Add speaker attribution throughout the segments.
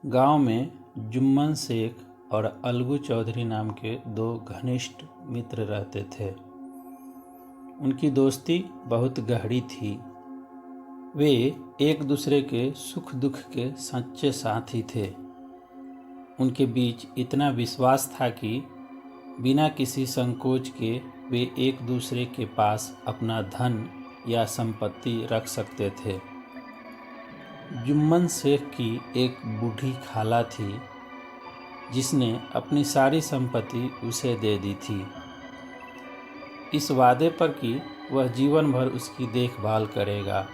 Speaker 1: गांव में जुम्मन शेख और अलगू चौधरी नाम के दो घनिष्ठ मित्र रहते थे। उनकी दोस्ती बहुत गहरी थी। वे एक दूसरे के सुख दुख के सच्चे साथी थे। उनके बीच इतना विश्वास था कि बिना किसी संकोच के वे एक दूसरे के पास अपना धन या संपत्ति रख सकते थे। जुम्मन शेख की एक बूढ़ी खाला थी जिसने अपनी सारी संपत्ति उसे दे दी थी, इस वादे पर कि वह जीवन भर उसकी देखभाल करेगा।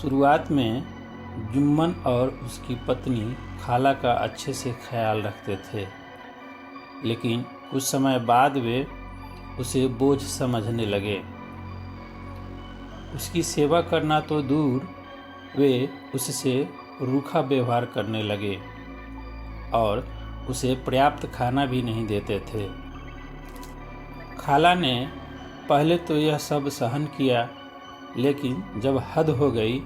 Speaker 1: शुरुआत में जुम्मन और उसकी पत्नी खाला का अच्छे से ख्याल रखते थे, लेकिन कुछ समय बाद वे उसे बोझ समझने लगे। उसकी सेवा करना तो दूर, वे उससे रूखा व्यवहार करने लगे और उसे पर्याप्त खाना भी नहीं देते थे। खाला ने पहले तो यह सब सहन किया, लेकिन जब हद हो गई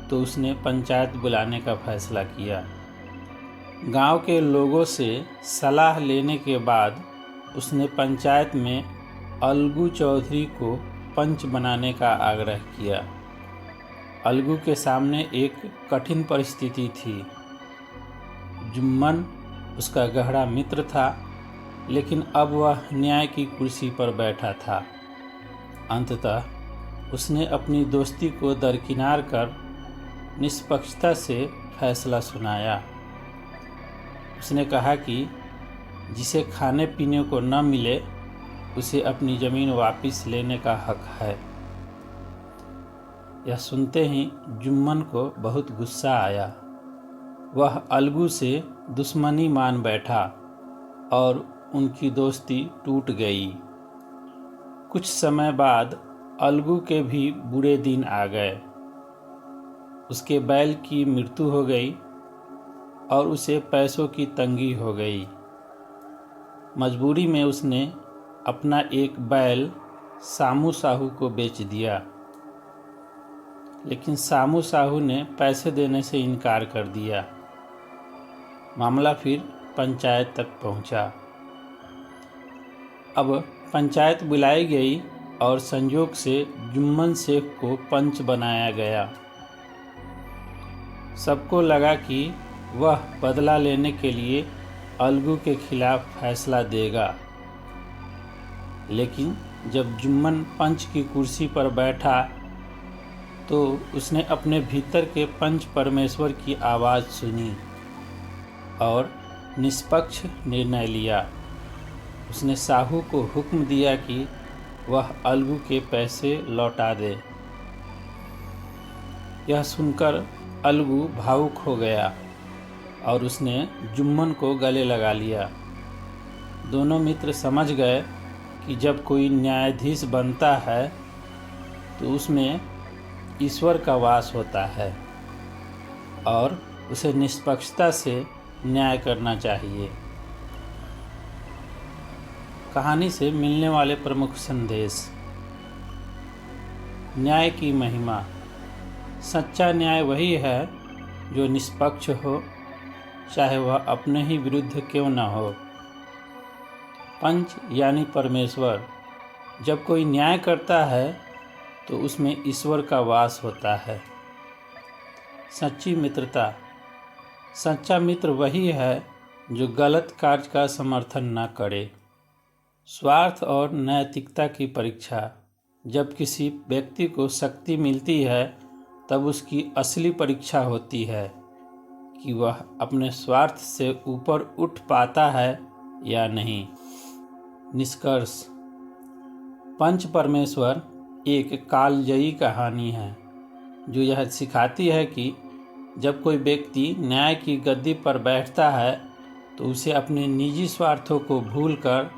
Speaker 1: तो उसने पंचायत बुलाने का फैसला किया। गांव के लोगों से सलाह लेने के बाद उसने पंचायत में अलगू चौधरी को पंच बनाने का आग्रह किया। अलगू के सामने एक कठिन परिस्थिति थी। जुम्मन उसका गहरा मित्र था, लेकिन अब वह न्याय की कुर्सी पर बैठा था। अंततः उसने अपनी दोस्ती को दरकिनार कर निष्पक्षता से फैसला सुनाया। उसने कहा कि जिसे खाने पीने को न मिले उसे अपनी ज़मीन वापस लेने का हक है। यह सुनते ही जुम्मन को बहुत गुस्सा आया। वह अलगू से दुश्मनी मान बैठा और उनकी दोस्ती टूट गई। कुछ समय बाद अलगू के भी बुरे दिन आ गए। उसके बैल की मृत्यु हो गई और उसे पैसों की तंगी हो गई। मजबूरी में उसने अपना एक बैल सामू साहू को बेच दिया, लेकिन सामू साहू ने पैसे देने से इनकार कर दिया। मामला फिर पंचायत तक पहुंचा। अब पंचायत बुलाई गई और संयोग से जुम्मन शेख को पंच बनाया गया। सबको लगा कि वह बदला लेने के लिए अलगू के खिलाफ फैसला देगा, लेकिन जब जुम्मन पंच की कुर्सी पर बैठा तो उसने अपने भीतर के पंच परमेश्वर की आवाज़ सुनी और निष्पक्ष निर्णय लिया। उसने साहू को हुक्म दिया कि वह अलगू के पैसे लौटा दे। यह सुनकर अलगू भावुक हो गया और उसने जुम्मन को गले लगा लिया। दोनों मित्र समझ गए कि जब कोई न्यायाधीश बनता है तो उसमें ईश्वर का वास होता है और उसे निष्पक्षता से न्याय करना चाहिए। कहानी से मिलने वाले प्रमुख संदेश। न्याय की महिमा। सच्चा न्याय वही है जो निष्पक्ष हो, चाहे वह अपने ही विरुद्ध क्यों न हो। पंच यानी परमेश्वर जब कोई न्याय करता है तो उसमें ईश्वर का वास होता है। सच्ची मित्रता। सच्चा मित्र वही है जो गलत कार्य का समर्थन न करे। स्वार्थ और नैतिकता की परीक्षा। जब किसी व्यक्ति को शक्ति मिलती है तब उसकी असली परीक्षा होती है कि वह अपने स्वार्थ से ऊपर उठ पाता है या नहीं। निष्कर्ष। पंच परमेश्वर एक कालजयी कहानी है जो यह सिखाती है कि जब कोई व्यक्ति न्याय की गद्दी पर बैठता है तो उसे अपने निजी स्वार्थों को भूलकर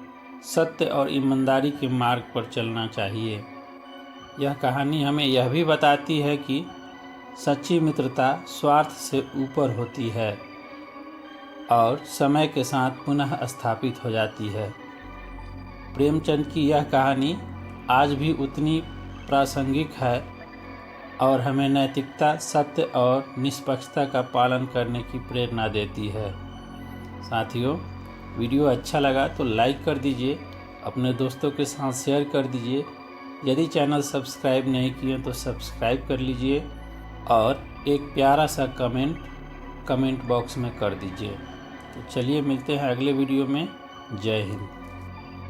Speaker 1: सत्य और ईमानदारी के मार्ग पर चलना चाहिए। यह कहानी हमें यह भी बताती है कि सच्ची मित्रता स्वार्थ से ऊपर होती है और समय के साथ पुनः स्थापित हो जाती है। प्रेमचंद की यह कहानी आज भी उतनी प्रासंगिक है और हमें नैतिकता, सत्य और निष्पक्षता का पालन करने की प्रेरणा देती है। साथियों, वीडियो अच्छा लगा तो लाइक कर दीजिए, अपने दोस्तों के साथ शेयर कर दीजिए। यदि चैनल सब्सक्राइब नहीं किए तो सब्सक्राइब कर लीजिए और एक प्यारा सा कमेंट बॉक्स में कर दीजिए। तो चलिए मिलते हैं अगले वीडियो में। जय हिंद।